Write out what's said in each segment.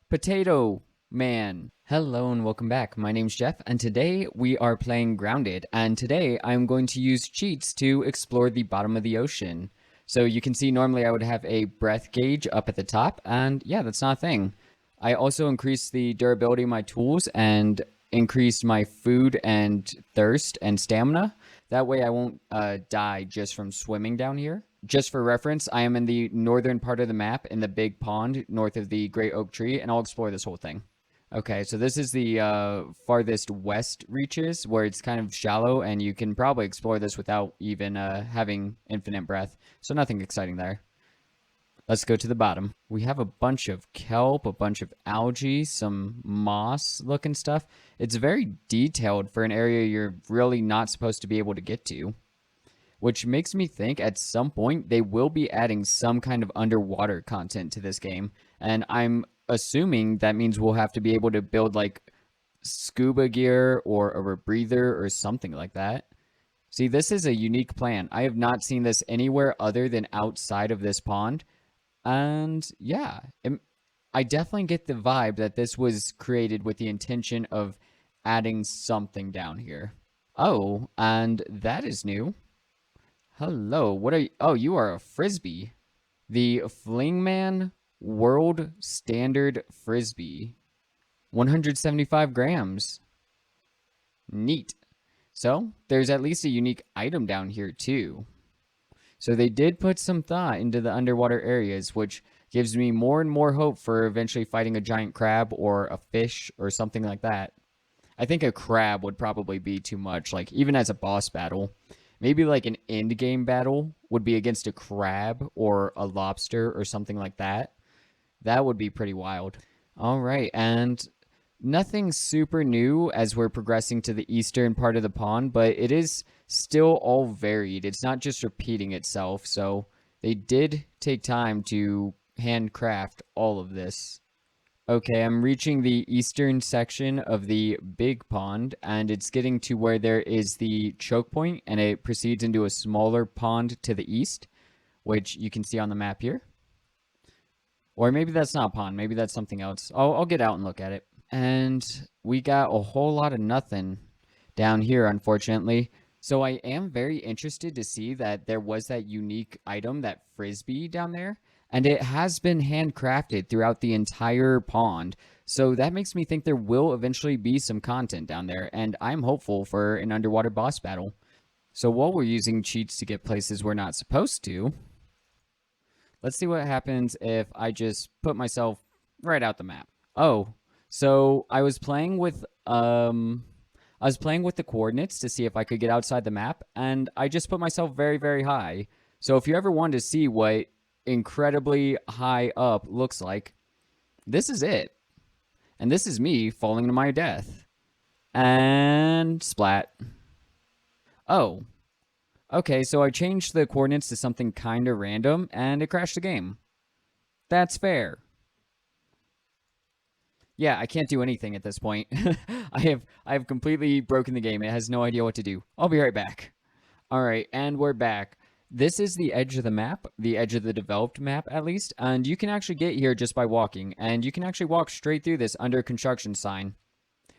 Potato Man. Hello and welcome back. My name's Jeff, and today we are playing Grounded. And today I'm going to use cheats to explore the bottom of the ocean. So you can see normally I would have a breath gauge up at the top, and yeah, that's not a thing. I also increased the durability of my tools and increased my food and thirst and stamina. That way I won't die just from swimming down here. Just for reference, I am in the northern part of the map in the big pond north of the great oak tree, and I'll explore this whole thing. Okay, so this is the farthest west reaches where it's kind of shallow, and you can probably explore this without even having infinite breath. So nothing exciting there. Let's go to the bottom. We have a bunch of kelp, a bunch of algae, some moss looking stuff. It's very detailed for an area you're really not supposed to be able to get to. Which makes me think at some point they will be adding some kind of underwater content to this game. And I'm assuming that means we'll have to be able to build like scuba gear or a rebreather or something like that. See, this is a unique plan. I have not seen this anywhere other than outside of this pond. And yeah, I definitely get the vibe that this was created with the intention of adding something down here. Oh, and that is new. Hello, what are you? Oh, you are a frisbee. The Flingman World Standard Frisbee. 175 grams. Neat. So, there's at least a unique item down here, too. So they did put some thought into the underwater areas, which gives me more and more hope for eventually fighting a giant crab or a fish or something like that. I think a crab would probably be too much, like even as a boss battle. Maybe like an end game battle would be against a crab or a lobster or something like that. That would be pretty wild. All right, and nothing super new as we're progressing to the eastern part of the pond, but it is still all varied. It's not just repeating itself, so they did take time to handcraft all of this. Okay, I'm reaching the eastern section of the big pond, and it's getting to where there is the choke point, and it proceeds into a smaller pond to the east, which you can see on the map here. Or maybe that's not a pond, maybe that's something else. I'll get out and look at it. And we got a whole lot of nothing down here, unfortunately. So I am very interested to see that there was that unique item, that frisbee down there. And it has been handcrafted throughout the entire pond. So that makes me think there will eventually be some content down there. And I'm hopeful for an underwater boss battle. So while we're using cheats to get places we're not supposed to, let's see what happens if I just put myself right out the map. Oh, so I was playing with the coordinates to see if I could get outside the map, and I just put myself very, very high. So if you ever wanted to see what incredibly high up looks like, this is it. And this is me falling to my death. And splat. Oh. Okay, so I changed the coordinates to something kind of random, and it crashed the game. That's fair. Yeah, I can't do anything at this point. I have completely broken the game. It has no idea what to do. I'll be right back. All right, and we're back. This is the edge of the map, the edge of the developed map at least, and you can actually get here just by walking, and you can actually walk straight through this under construction sign.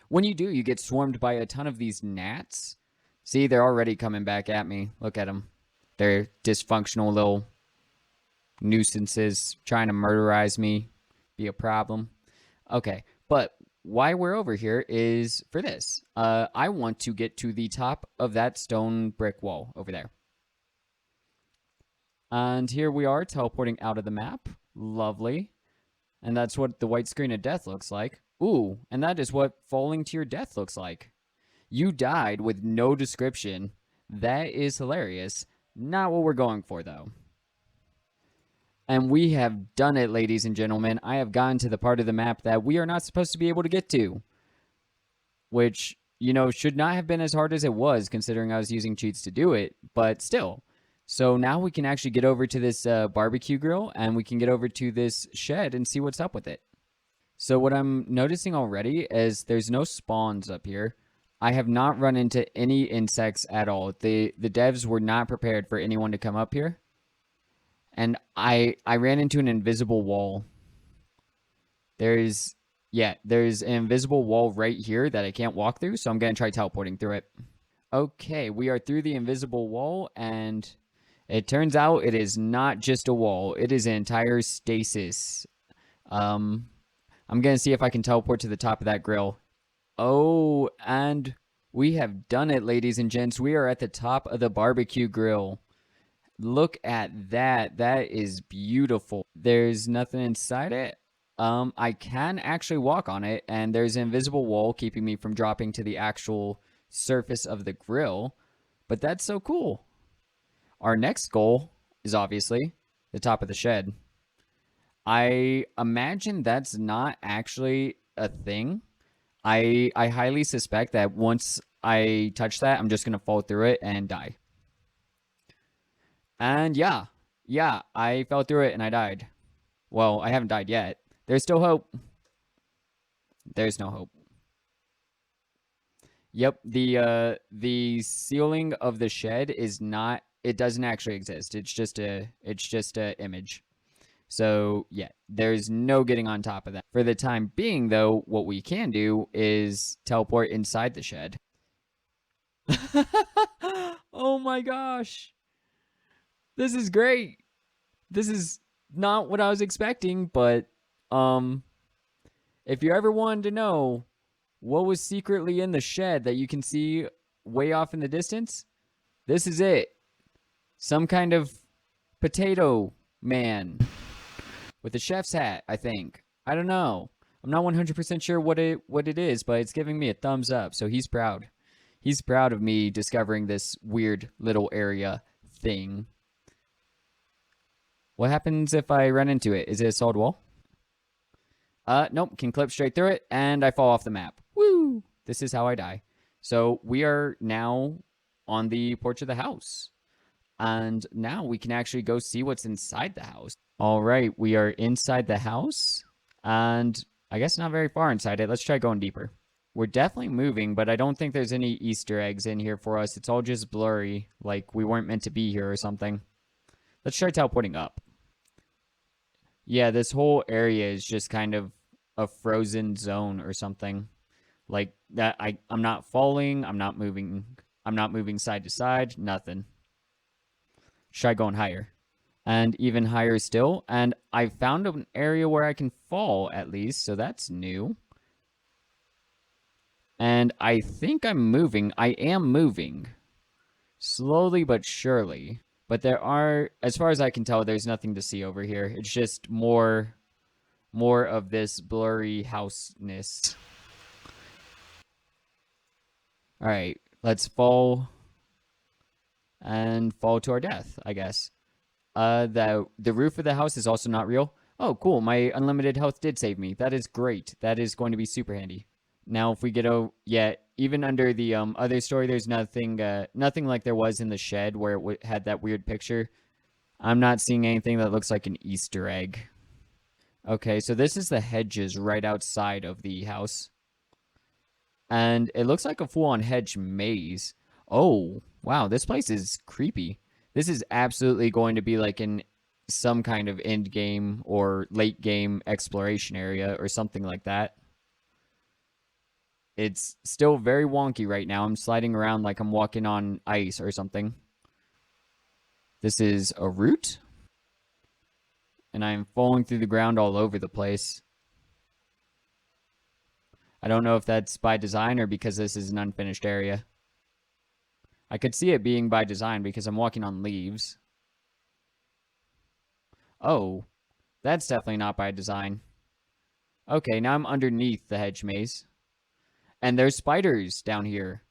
When you do, you get swarmed by a ton of these gnats. See, they're already coming back at me. Look at them. They're dysfunctional little nuisances trying to murderize me, be a problem. Okay, but why we're over here is for this. I want to get to the top of that stone brick wall over there. And here we are teleporting out of the map. Lovely. And that's what the white screen of death looks like. Ooh, and that is what falling to your death looks like. You died with no description. That is hilarious. Not what we're going for, though. And we have done it, ladies and gentlemen. I have gotten to the part of the map that we are not supposed to be able to get to. Which, you know, should not have been as hard as it was, considering I was using cheats to do it. But still. So now we can actually get over to this barbecue grill, and we can get over to this shed and see what's up with it. So what I'm noticing already is there's no spawns up here. I have not run into any insects at all. The devs were not prepared for anyone to come up here. And I ran into an invisible wall. There's Yeah, there's an invisible wall right here that I can't walk through, so I'm going to try teleporting through it. Okay, we are through the invisible wall, and it turns out it is not just a wall. It is an entire stasis. Um, I'm going to see if I can teleport to the top of that grill. Oh, and we have done it, ladies and gents. We are at the top of the barbecue grill. Look at that. That is beautiful. There's nothing inside it. I can actually walk on it, and there's an invisible wall keeping me from dropping to the actual surface of the grill. But that's so cool. Our next goal is obviously the top of the shed. I imagine that's not actually a thing. I highly suspect that once I touch that, I'm just gonna fall through it and die. And yeah, I fell through it and I died. Well, I haven't died yet. There's still hope. There's no hope. Yep, the ceiling of the shed is not. It doesn't actually exist. It's just a image. So yeah, there's no getting on top of that. For the time being, though, what we can do is teleport inside the shed. Oh my gosh, this is great. This is not what I was expecting, but um, if you ever wanted to know what was secretly in the shed that you can see way off in the distance, this is it. Some kind of potato man with a chef's hat, I think. I don't know. I'm not 100% sure what it is, but it's giving me a thumbs up, so he's proud. He's proud of me discovering this weird little area thing. What happens if I run into it? Is it a solid wall? Nope, can clip straight through it, and I fall off the map. Woo! This is how I die. So we are now on the porch of the house. And now we can actually go see what's inside the house. All right, we are inside the house. And I guess not very far inside it. Let's try going deeper. We're definitely moving, but I don't think there's any Easter eggs in here for us. It's all just blurry, like we weren't meant to be here or something. Let's try teleporting up. Yeah, this whole area is just kind of a frozen zone or something. Like that I'm not falling, I'm not moving side to side, nothing. Try going higher. And even higher still. And I found an area where I can fall at least, so that's new. And I think I'm moving. I am moving. Slowly but surely. But there are, as far as I can tell, there's nothing to see over here. It's just more of this blurry house-ness. All right, let's fall and fall to our death, I guess. The roof of the house is also not real. Oh, cool. My unlimited health did save me. That is great. That is going to be super handy. Now, if we get even under the other story, there's nothing like there was in the shed where it had that weird picture. I'm not seeing anything that looks like an Easter egg. Okay, so this is the hedges right outside of the house. And it looks like a full-on hedge maze. Oh, wow, this place is creepy. This is absolutely going to be like in some kind of end game or late game exploration area or something like that. It's still very wonky right now. I'm sliding around like I'm walking on ice or something. This is a root. And I'm falling through the ground all over the place. I don't know if that's by design or because this is an unfinished area. I could see it being by design because I'm walking on leaves. Oh, that's definitely not by design. Okay, now I'm underneath the hedge maze. And there's spiders down here.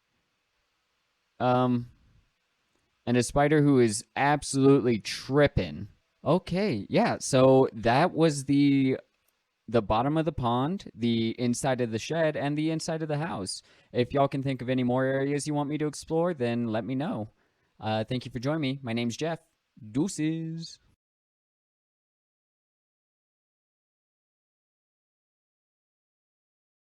And a spider who is absolutely tripping. Okay, yeah, so that was the bottom of the pond, the inside of the shed, and the inside of the house. If y'all can think of any more areas you want me to explore, then let me know. Thank you for joining me. My name's Jeff. Deuces.